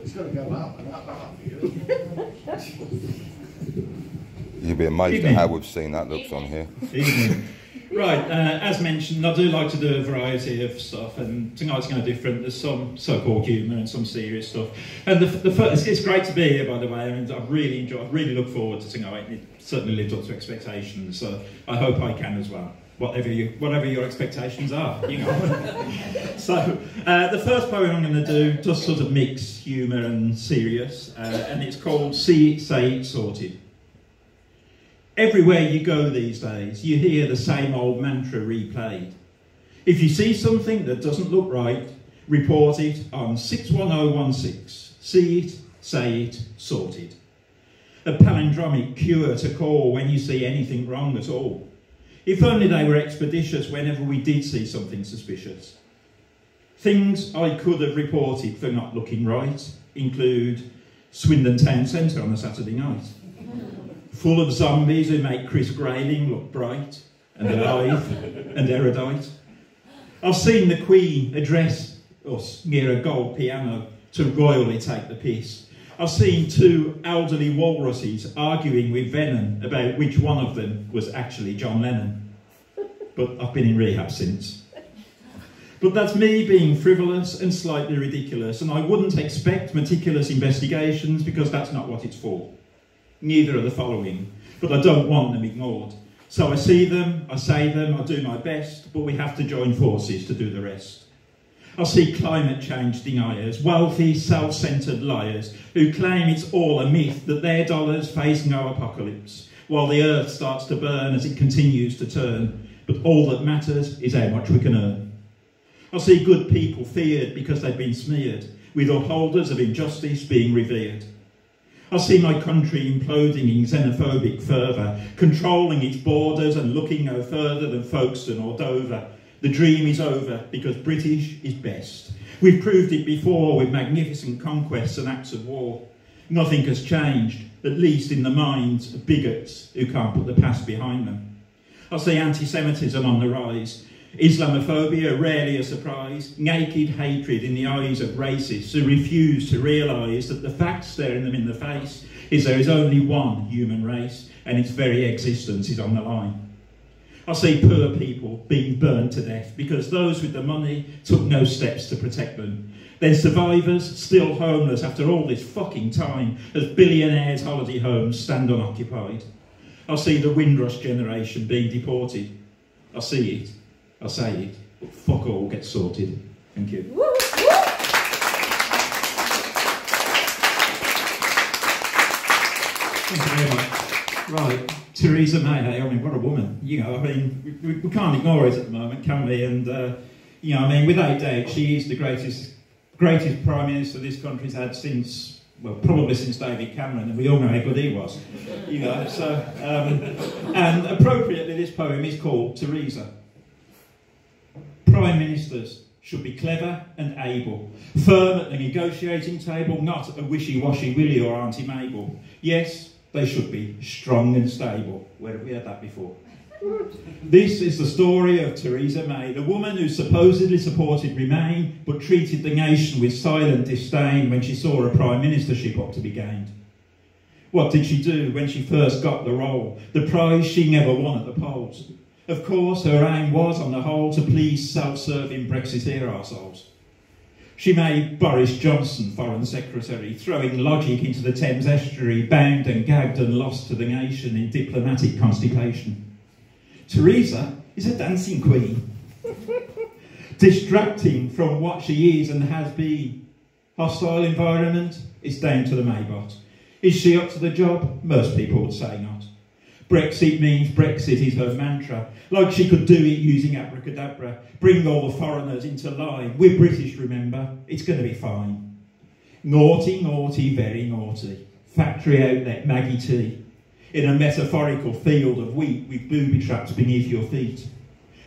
It's got to go up and up and up. You'll be amazed at how we've seen that looks on here. Evening. Right, as mentioned, I do like to do a variety of stuff, and tonight's going to be different. There's some so-called humour and some serious stuff. And the first, it's great to be here, by the way. I mean, I've really enjoyed. I really look forward to tonight. It certainly lived up to expectations. So I hope I can as well. Whatever your expectations are, you know. So the first poem I'm going to do does sort of mix humour and serious, and it's called "See It, Say It, Sorted." Everywhere you go these days, you hear the same old mantra replayed. If you see something that doesn't look right, report it on 61016. See it, say it, sorted. A palindromic cure to call when you see anything wrong at all. If only they were expeditious whenever we did see something suspicious. Things I could have reported for not looking right include Swindon Town Centre on a Saturday night, full of zombies who make Chris Grayling look bright and alive and erudite. I've seen the Queen address us near a gold piano to royally take the piss. I've seen two elderly walruses arguing with venom about which one of them was actually John Lennon. But I've been in rehab since. But that's me being frivolous and slightly ridiculous, and I wouldn't expect meticulous investigations because that's not what it's for. Neither are the following, but I don't want them ignored. So I see them, I say them, I do my best, but we have to join forces to do the rest. I see climate change deniers, wealthy, self-centred liars who claim it's all a myth that their dollars face no apocalypse, while the earth starts to burn as it continues to turn, but all that matters is how much we can earn. I see good people feared because they've been smeared, with upholders of injustice being revered. I see my country imploding in xenophobic fervour, controlling its borders and looking no further than Folkestone or Dover. The dream is over because British is best. We've proved it before with magnificent conquests and acts of war. Nothing has changed, at least in the minds of bigots who can't put the past behind them. I see anti-Semitism on the rise, Islamophobia rarely a surprise, naked hatred in the eyes of racists who refuse to realise that the fact staring them in the face is there is only one human race and its very existence is on the line. I see poor people being burned to death because those with the money took no steps to protect them. Then survivors, still homeless after all this fucking time, as billionaires' holiday homes stand unoccupied. I see the Windrush generation being deported. I see it. I say it, but fuck all gets sorted. Thank you. Woo! Thank you very much. Right, Theresa May, I mean, what a woman. You know, I mean, we can't ignore it at the moment, can we? And, you know, I mean, without doubt, she is the greatest Prime Minister this country's had since, well, probably since David Cameron, and we all know how good he was. You know, so, and appropriately, this poem is called Theresa. Prime Ministers should be clever and able, firm at the negotiating table, not a wishy-washy Willie or Auntie Mabel. Yes, they should be strong and stable. Where have we heard that before? This is the story of Theresa May, the woman who supposedly supported Remain, but treated the nation with silent disdain when she saw a prime ministership up to be gained. What did she do when she first got the role, the prize she never won at the polls? Of course, her aim was, on the whole, to please self-serving Brexiteer arseholes. She made Boris Johnson Foreign Secretary, throwing logic into the Thames estuary, bound and gagged and lost to the nation in diplomatic constipation. Theresa is a dancing queen, distracting from what she is and has been. Hostile environment is down to the Maybot. Is she up to the job? Most people would say not. Brexit means Brexit is her mantra, like she could do it using abracadabra, bring all the foreigners into line. We're British, remember, it's going to be fine. Naughty, naughty, very naughty. Factory outlet Maggie T. In a metaphorical field of wheat with booby traps beneath your feet.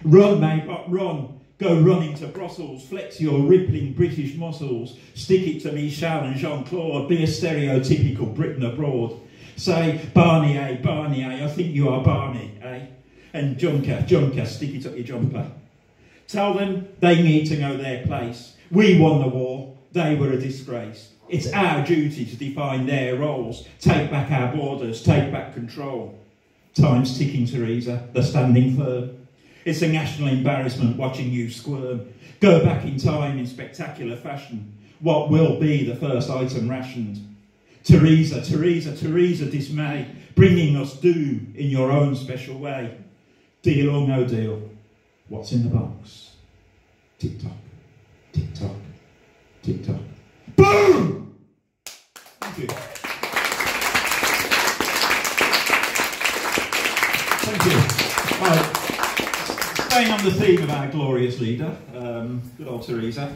Run, mate, run. Go run into Brussels, flex your rippling British muscles, stick it to Michel and Jean-Claude, be a stereotypical Britain abroad. Say, Barney, I think you are Barney, eh? And Junker, stick it up your jumper. Tell them they need to know their place. We won the war, they were a disgrace. It's our duty to define their roles, take back our borders, take back control. Time's ticking, Theresa, they're standing firm. It's a national embarrassment watching you squirm. Go back in time in spectacular fashion. What will be the first item rationed? Theresa, Theresa, Theresa, dismay, bringing us doom in your own special way. Deal or no deal, what's in the box? Tick-tock, tick-tock, tick-tock. Boom! Thank you. Thank you. Right. Staying on the theme of our glorious leader, good old Theresa.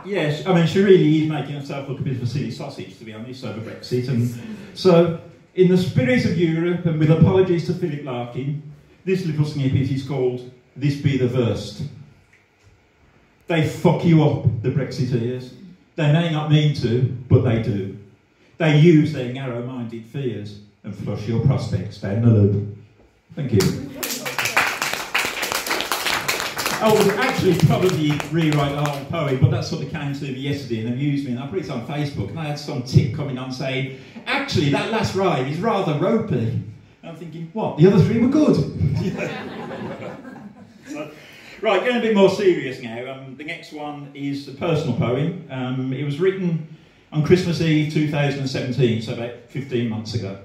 Yes, I mean, she really is making herself look a bit of a silly sausage, to be honest, over Brexit. And so, in the spirit of Europe, and with apologies to Philip Larkin, this little snippet is called This Be the Worst. They fuck you up, the Brexiteers. They may not mean to, but they do. They use their narrow-minded fears and flush your prospects down the loop. Thank you. I would actually probably rewrite the whole poem, but that sort of came to me yesterday and amused me, and I put it on Facebook, and I had some tick coming on saying, actually, that last rhyme is rather ropey. And I'm thinking, what? The other three were good. So, right, getting a bit more serious now. The next one is a personal poem. It was written on Christmas Eve 2017, so about 15 months ago.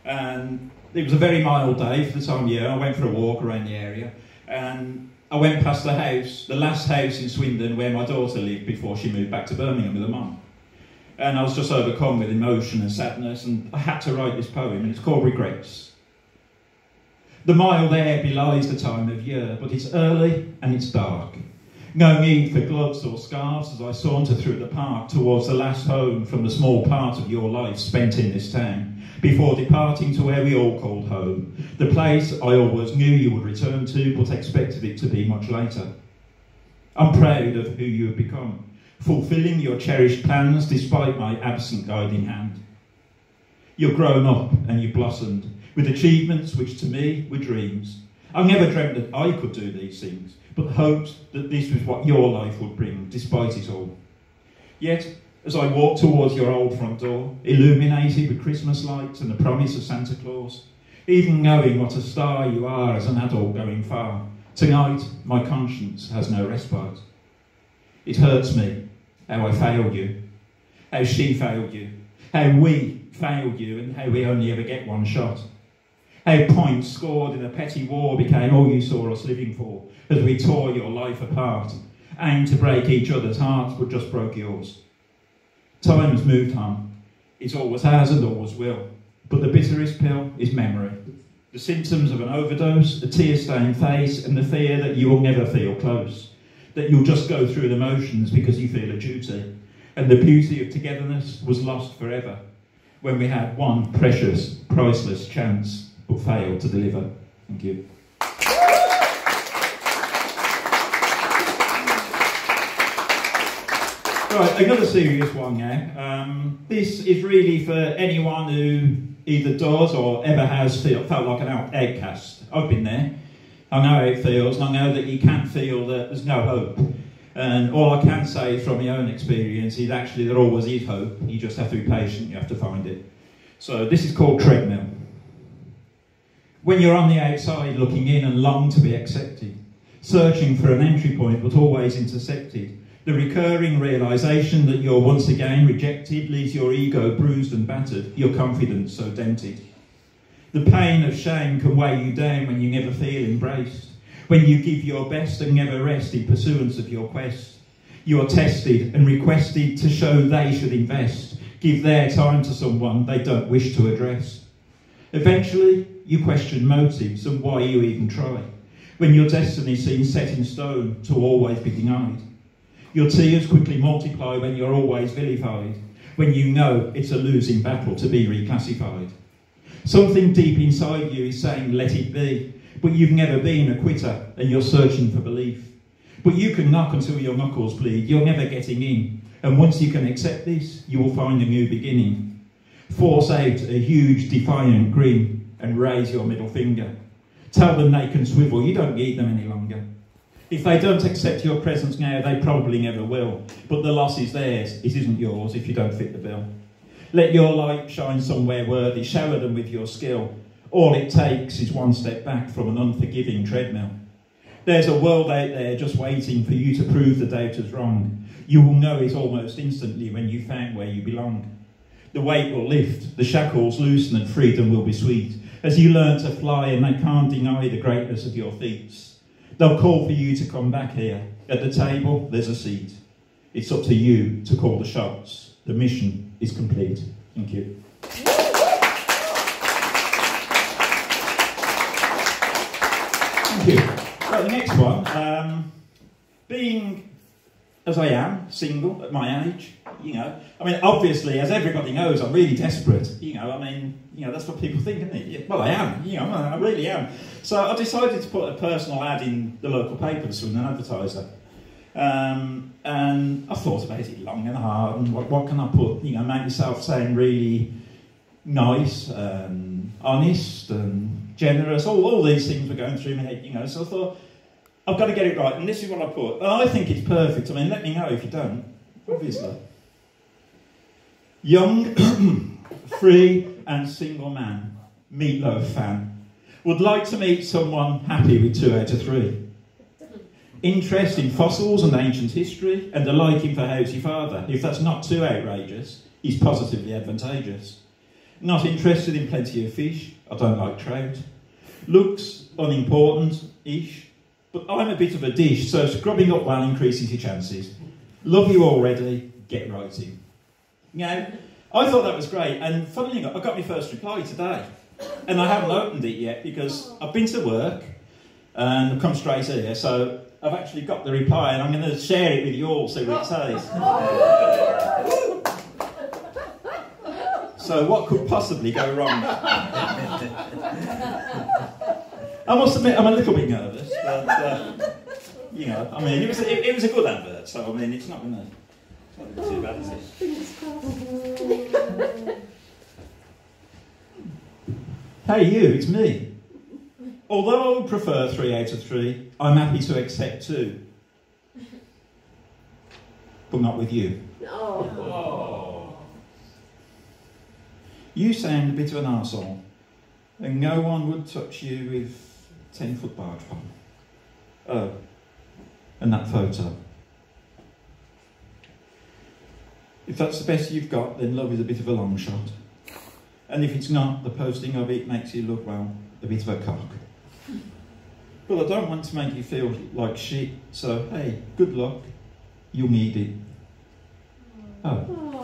And it was a very mild day for the time of year. I went for a walk around the area, and I went past the house, the last house in Swindon where my daughter lived before she moved back to Birmingham with her mum. And I was just overcome with emotion and sadness, and I had to write this poem, and it's called Regrets. The mild air belies the time of year, but it's early and it's dark. No need for gloves or scarves as I saunter through the park towards the last home from the small part of your life spent in this town, before departing to where we all called home, the place I always knew you would return to, but expected it to be much later. I'm proud of who you have become, fulfilling your cherished plans despite my absent guiding hand. You've grown up and you've blossomed, with achievements which to me were dreams. I never dreamt that I could do these things, but hoped that this was what your life would bring, despite it all. Yet, as I walked towards your old front door, illuminated with Christmas lights and the promise of Santa Claus, even knowing what a star you are as an adult going far, tonight my conscience has no respite. It hurts me how I failed you, how she failed you, how we failed you, and how we only ever get one shot. How points scored in a petty war became all you saw us living for, as we tore your life apart, aimed to break each other's hearts, but just broke yours. Time has moved on. It always has and always will. But the bitterest pill is memory. The symptoms of an overdose, a tear-stained face, and the fear that you will never feel close. That you'll just go through the motions because you feel a duty. And the beauty of togetherness was lost forever when we had one precious, priceless chance, but failed to deliver. Thank you. Right, another serious one now. This is really for anyone who either does or ever has felt like an outcast. I've been there. I know how it feels, and I know that you can feel that there's no hope. And all I can say from my own experience is actually there always is hope. You just have to be patient, you have to find it. So this is called Treadmill. When you're on the outside looking in and long to be accepted, searching for an entry point but always intercepted, the recurring realisation that you're once again rejected leaves your ego bruised and battered, your confidence so dented. The pain of shame can weigh you down when you never feel embraced, when you give your best and never rest in pursuance of your quest. You are tested and requested to show they should invest, give their time to someone they don't wish to address. Eventually, you question motives and why you even try, when your destiny seems set in stone to always be denied. Your tears quickly multiply when you're always vilified, when you know it's a losing battle to be reclassified. Something deep inside you is saying, let it be, but you've never been a quitter and you're searching for belief. But you can knock until your knuckles bleed, you're never getting in, and once you can accept this, you will find a new beginning. Force out a huge defiant grin and raise your middle finger. Tell them they can swivel, you don't need them any longer. If they don't accept your presence now, they probably never will. But the loss is theirs. It isn't yours if you don't fit the bill. Let your light shine somewhere worthy. Shower them with your skill. All it takes is one step back from an unforgiving treadmill. There's a world out there just waiting for you to prove the doubters wrong. You will know it almost instantly when you found where you belong. The weight will lift, the shackles loosen, and freedom will be sweet as you learn to fly, and they can't deny the greatness of your feats. They'll call for you to come back here. At the table, there's a seat. It's up to you to call the shots. The mission is complete. Thank you. Thank you. Right, the next one. Being, as I am, single at my age, I mean, obviously, as everybody knows, I'm really desperate. That's what people think, isn't it? Well, I am. I really am. So I decided to put a personal ad in the local paper this week, an advertiser. And I thought about it long and hard, and what can I put? Make myself sound really nice and honest and generous. All these things were going through my head, So I thought, I've got to get it right, and this is what I put. And I think it's perfect. I mean, let me know if you don't, obviously. Young, free and single man, Meatloaf fan. Would like to meet someone happy with 2 out of 3. Interest in fossils and ancient history, and a liking for Housey Father. If that's not too outrageous, he's positively advantageous. Not interested in plenty of fish, I don't like trout. Looks unimportant-ish, but I'm a bit of a dish, so scrubbing up well increases your chances. Love you already, get writing. I thought that was great, and funnily enough, I got my first reply today, and I haven't opened it yet because I've been to work and I've come straight here, so I've actually got the reply, and I'm going to share it with you all, see what it says. So what could possibly go wrong? I must admit, I'm a little bit nervous, but it was a good advert, so it's not going to. Too bad, is it? Hey you, it's me. Although I would prefer 3 out of 3, I'm happy to accept 2. But not with you. Oh. You sound a bit of an arsehole, and no one would touch you with 10-foot barge pole. Oh, and that photo. If that's the best you've got, then love is a bit of a long shot. And if it's not, the posting of it makes you look, well, a bit of a cock. But I don't want to make you feel like shit, so hey, good luck. You'll need it. Oh.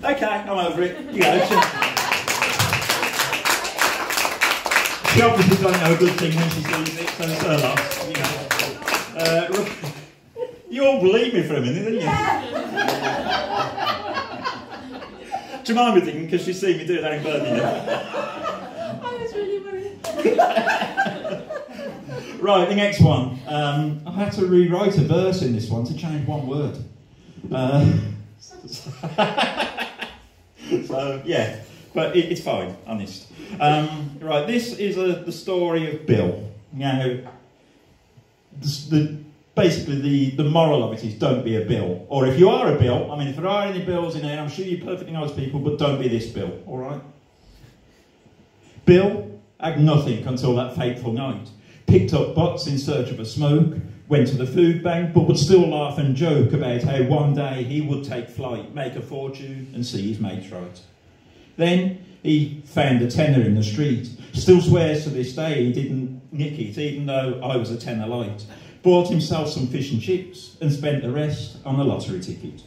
Okay, I'm over it. She obviously doesn't know a good thing when she sees it, so it's her loss, You all believe me for a minute, didn't you? Do you mind me thinking, because you see me do it down in Birmingham? I was really worried. Right, the next one. I had to rewrite a verse in this one to change one word. So, yeah, but it's fine, honest. Right, this is the story of Bill. Basically, the moral of it is don't be a Bill. Or if you are a Bill, if there are any Bills in there, I'm sure you're perfectly nice people, but don't be this Bill, all right? Bill had nothing until that fateful night. Picked up butts in search of a smoke, went to the food bank, but would still laugh and joke about how one day he would take flight, make a fortune, and see his mates right. Then he found a tenner in the street. Still swears to this day he didn't nick it, even though I was a tenner light. Bought himself some fish and chips and spent the rest on a lottery ticket.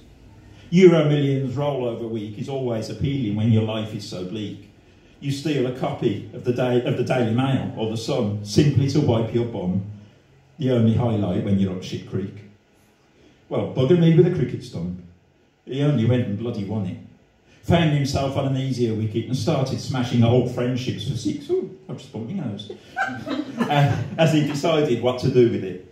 Euro Millions rollover week is always appealing when your life is so bleak. You steal a copy of the Daily Mail or the Sun simply to wipe your bum, the only highlight when you're up shit creek. Well, bugger me with a cricket stump. He only went and bloody won it. Found himself on an easier wicket and started smashing old friendships for 6. Ooh, I've just bumped my nose. As he decided what to do with it.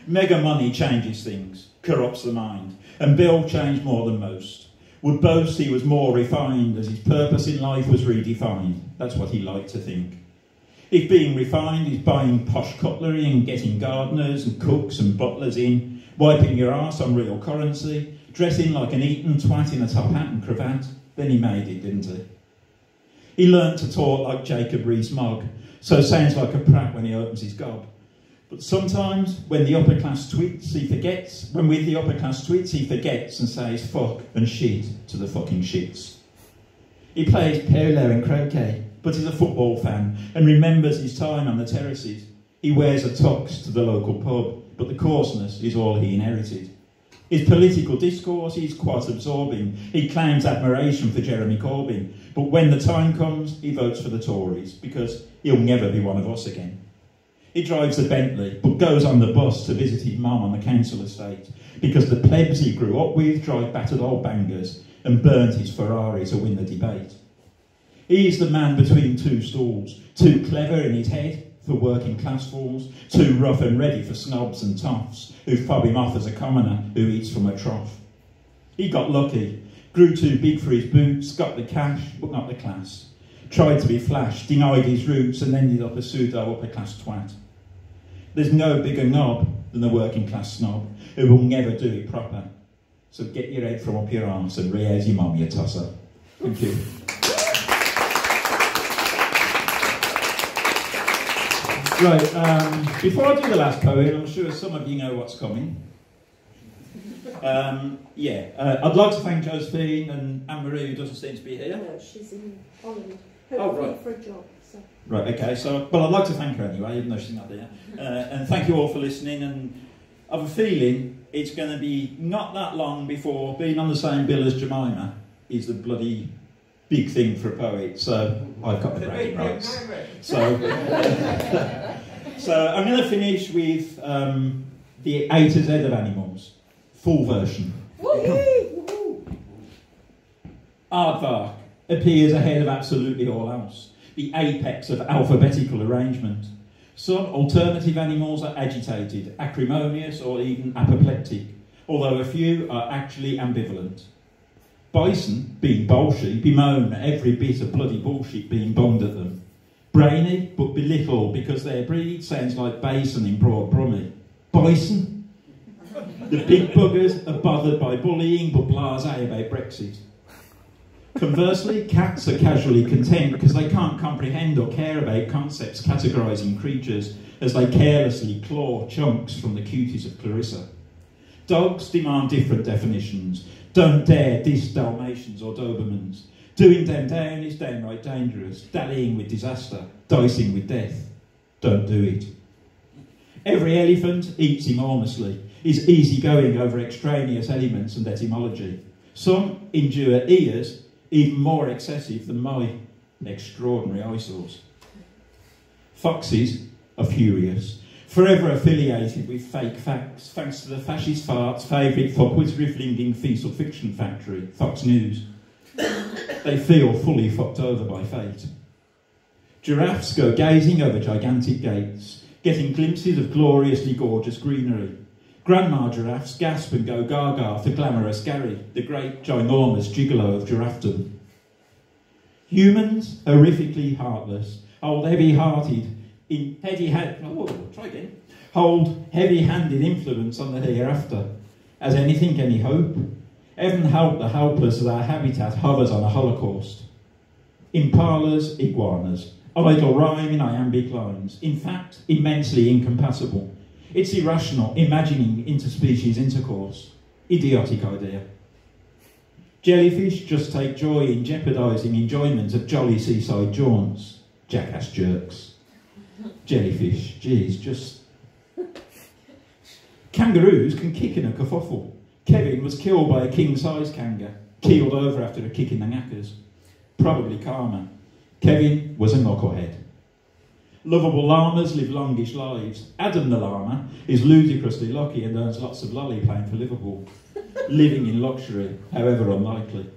Mega money changes things, corrupts the mind, and Bill changed more than most. Would boast he was more refined as his purpose in life was redefined. That's what he liked to think. If being refined is buying posh cutlery and getting gardeners and cooks and butlers in, wiping your arse on real currency, dressing like an Eton twat in a top hat and cravat, then he made it, didn't he? He learnt to talk like Jacob Rees-Mogg, so sounds like a prat when he opens his gob. But sometimes, when the upper class tweets, he forgets. When with the upper class tweets, he forgets and says fuck and shit to the fucking shits. He plays polo and croquet, but he's a football fan and remembers his time on the terraces. He wears a tux to the local pub, but the coarseness is all he inherited. His political discourse is quite absorbing. He claims admiration for Jeremy Corbyn, but when the time comes, he votes for the Tories, because he'll never be one of us again. He drives a Bentley, but goes on the bus to visit his mum on the council estate, because the plebs he grew up with drive battered old bangers and burned his Ferrari to win the debate. He is the man between two stools, too clever in his head for working class fools, too rough and ready for snobs and toffs who fob him off as a commoner who eats from a trough. He got lucky, grew too big for his boots, got the cash but not the class, tried to be flash, denied his roots and ended up a pseudo upper class twat. There's no bigger knob than the working class snob who will never do it proper. So get your head from up your arse and raise your mum, you tosser. Thank you. Right, before I do the last poem, I'm sure some of you know what's coming. I'd like to thank Josephine and Anne-Marie, who doesn't seem to be here. No, she's in Holland, Oh, hopefully right. for a job. So. Right, okay, but I'd like to thank her anyway, even though she's not there. And thank you all for listening, and I have a feeling it's going to be not that long before being on the same bill as Jemima is the bloody big thing for a poet, so I've got the bragging rights. So I'm going to finish with the A to Z of animals, full version. Aardvark appears ahead of absolutely all else, the apex of alphabetical arrangement. Some alternative animals are agitated, acrimonious or even apoplectic, although a few are actually ambivalent. Bison, being bolshy, bemoan every bit of bloody bullshit being bombed at them. Brainy, but belittle because their breed sounds like basin in Broad Brummie. Bison? The big buggers are bothered by bullying but blasé about Brexit. Conversely, cats are casually content because they can't comprehend or care about concepts categorising creatures as they carelessly claw chunks from the cuties of Clarissa. Dogs demand different definitions. Don't dare diss Dalmatians or Dobermans. Doing them down is downright dangerous. Dallying with disaster, dicing with death. Don't do it. Every elephant eats enormously, is easygoing over extraneous elements and etymology. Some endure ears even more excessive than my extraordinary eyesores. Foxes are furious, forever affiliated with fake facts, thanks to the fascist fart's favourite fuckwit-riffling fecal fiction factory, Fox News. They feel fully fucked over by fate. Giraffes go gazing over gigantic gates, getting glimpses of gloriously gorgeous greenery. Grandma giraffes gasp and go gaga for glamorous Gary, the great ginormous gigolo of giraffedom. Humans, horrifically heartless, hold heavy-handed influence on the hereafter. Has anything any hope? Heaven help the helpless as our habitat hovers on a holocaust. Impalas, iguanas, idle rhyme in iambic lines, in fact, immensely incompatible. It's irrational, imagining interspecies intercourse. Idiotic idea. Jellyfish just take joy in jeopardising enjoyment of jolly seaside jaunts. Jackass jerks. Jellyfish, geez, just... Kangaroos can kick in a kerfuffle. Kevin was killed by a king-size kanga, keeled over after a kick in the knackers. Probably karma. Kevin was a knucklehead. Lovable llamas live longish lives. Adam the llama is ludicrously lucky and earns lots of lolly playing for Liverpool. Living in luxury, however unlikely.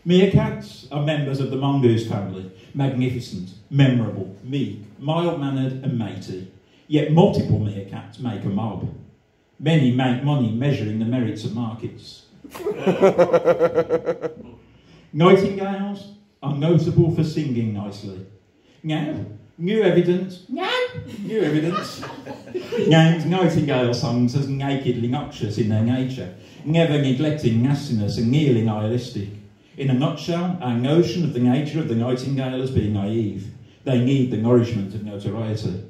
Meerkats are members of the mongoose family. Magnificent, memorable, meek, mild-mannered and matey. Yet multiple meerkats make a mob. Many make money measuring the merits of markets. Nightingales are notable for singing nicely. Now, New evidence. No! New evidence. Names nightingale songs as nakedly noxious in their nature, never neglecting nastiness and kneeling nihilistic. In a nutshell, our notion of the nature of the nightingale as being naive. They need the nourishment of notoriety.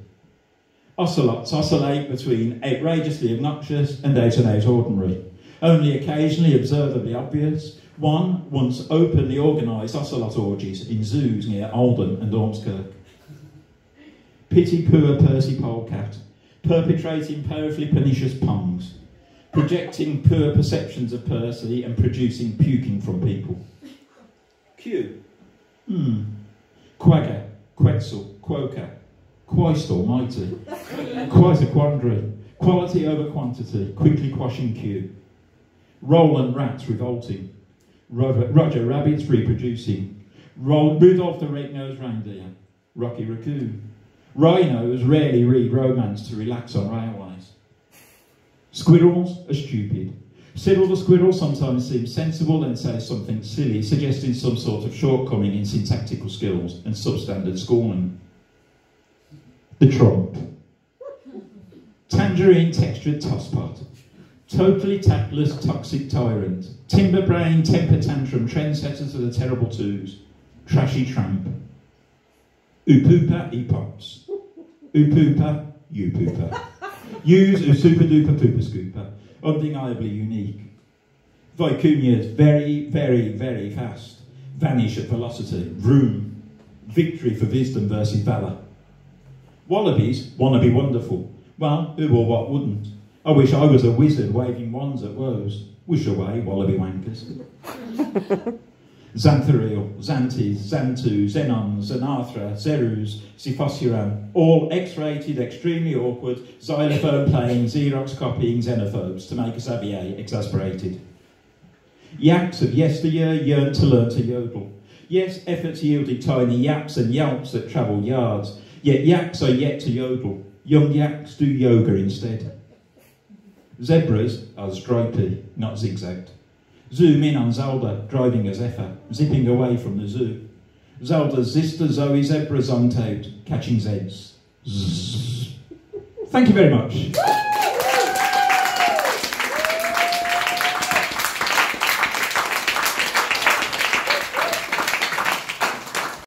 Ocelots oscillate between outrageously obnoxious and out-and-out ordinary, only occasionally observably obvious. One once openly organised ocelot orgies in zoos near Oldham and Ormskirk. Pity poor Percy Polecat, perpetrating powerfully pernicious puns, projecting poor perceptions of Percy and producing puking from people. Q. Quagga, Quetzal, Quokka, Christ almighty. Quite a quandary. Quality over quantity, quickly quashing Q. Roland rats revolting. Roger rabbits reproducing. Rudolph the red-nosed reindeer. Rocky raccoon. Rhinos rarely read romance to relax on railways. Squirrels are stupid. Cyril the squirrel sometimes seems sensible and says something silly, suggesting some sort of shortcoming in syntactical skills and substandard schooling. The trump. Tangerine textured tosspot. Totally tactless toxic tyrant. Timber brain temper tantrum trendsetters of the terrible twos. Trashy tramp. Upoopa epops. Upoopa, upoopa. Use a super duper pooper scooper. Undeniably unique. Vicunias very, very, very fast. Vanish at velocity. Vroom. Victory for wisdom versus valour. Wallabies wanna be wonderful. Well, who or what wouldn't? I wish I was a wizard waving wands at woes. Wish away, wallaby wankers. Xanthariel, Xantes, Xantu, Xenon, Xanathra, Zerus, Xiphosuram, all X-rated, extremely awkward, xylophone playing, Xerox copying xenophobes to make us Xavier exasperated. Yaks of yesteryear yearned to learn to yodel. Yes, efforts yielded tiny yaps and yelps that travel yards, yet yaks are yet to yodel. Young yaks do yoga instead. Zebras are stripy, not zigzagged. Zoom in on Zelda, driving a Zephyr, zipping away from the zoo. Zelda's sister Zoe Zebra zonked out, catching Zeds. Zzz. Thank you very much.